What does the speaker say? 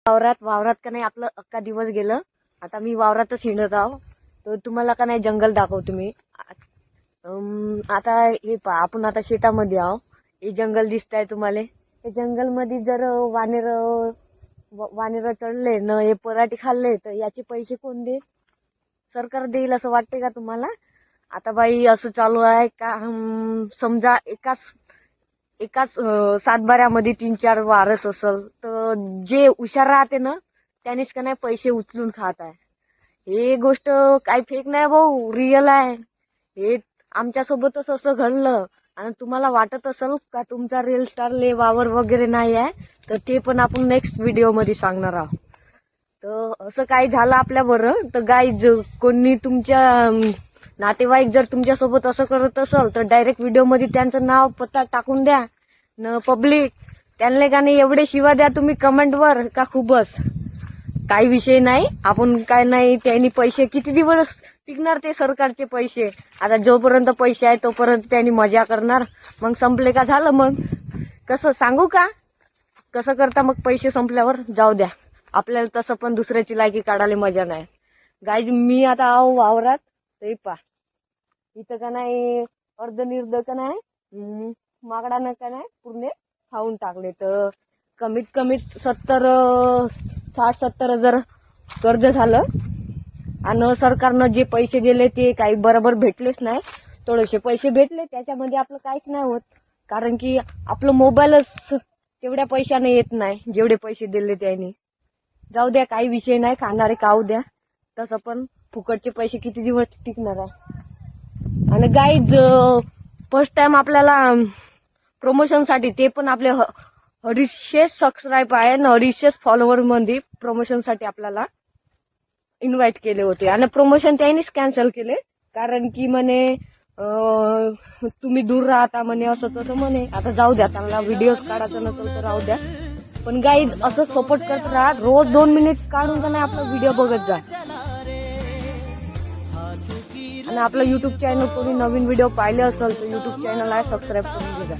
वावरात का नाही आपलं अख्खा दिवस गेलं. आता मी वावरातच हिंडत आहो. तर तुम्हाला का नाही जंगल दाखवतो मी. आता हे पहा, आपण आता शेतामध्ये आहो. हे जंगल दिसतंय तुम्हाला. हे जंगल मध्ये जर वानेर चढले न हे पराठी खाल्ले तर याचे पैसे कोण दे? सरकार देईल असं वाटते का तुम्हाला? आता बाई असं चालू आहे का, समजा एकाच सातबाऱ्यामध्ये 3-4 वारस असल तर जे हुशार राहते ना त्यानेच का नाही पैसे उचलून खात आहे. हे गोष्ट काही फेक नाही भाऊ, रिअल आहे. हे आमच्या सोबतच असं घडलं. आणि तुम्हाला वाटत असेल का तुमचा रील स्टार ले वावर वगैरे नाही आहे, तर ते पण आपण नेक्स्ट व्हिडिओ मध्ये सांगणार आहोत. तर असं काही झालं आपल्या बरं तर गाईज, कोणी तुमच्या नातेवाईक जर तुमच्या सोबत असं करत असेल तर डायरेक्ट व्हिडिओ मध्ये त्यांचं नाव पत्ता टाकून द्या न पब्लिक. त्यांना का नाही एवढे शिवा द्या तुम्ही कमेंट वर का खूपच. काही विषय नाही, आपण काय नाही, त्यांनी पैसे किती दिवस टिकणार ते सरकारचे पैसे. आता जोपर्यंत पैसे आहे तोपर्यंत त्यांनी मजा करणार, मग संपले का झालं. मग कसं सांगू का, कसं करता मग पैसे संपल्यावर? जाऊ द्या, आपल्याला तसं पण दुसऱ्याची लायकी काढायला मजा नाही. गाईज मी आता आहो वावरात. ते पा इथं का नाही अर्धनिर्ध का नाही माकडानं का नाही पूर्ण खाऊन टाकले. तर कमीत कमीत 60-70 हजार कर्ज झालं. आणि सरकारनं जे पैसे दिले ते काही बरोबर भेटलेच नाही. थोडेसे पैसे भेटले, त्याच्यामध्ये आपलं काहीच नाही होत. कारण की आपलं मोबाईलच तेवढ्या पैशाने येत नाही जेवढे पैसे दिले त्यांनी. जाऊ द्या, काही विषय नाही, खाणारे खाऊ द्या. तसं पण फुकटचे पैसे किती दिवस टिकणार आहे. आणि गाईज फर्स्ट टाइम आपल्याला प्रमोशन साठी, ते पण आपले 250 सबस्क्राईब आहे आणि 250 फॉलोवर मध्ये प्रमोशन साठी आपल्याला इन्व्हाइट केले होते. आणि प्रमोशन त्यांनीच कॅन्सल केले कारण की म्हणे तुम्ही दूर राहता म्हणे, असं तसं म्हणे. आता जाऊ द्या, त्यांना व्हिडिओ काढायचा नसेल तर राहू द्या. पण गाईज असं सपोर्ट करत राहा. रोज 2 मिनिट काढून का नाही आपला व्हिडिओ बघत जा. आणि आपलं युट्यूब चॅनल कोणी नवीन व्हिडिओ पाहिले असेल तर युट्यूब चॅनलला सबस्क्राईब करून घ्या.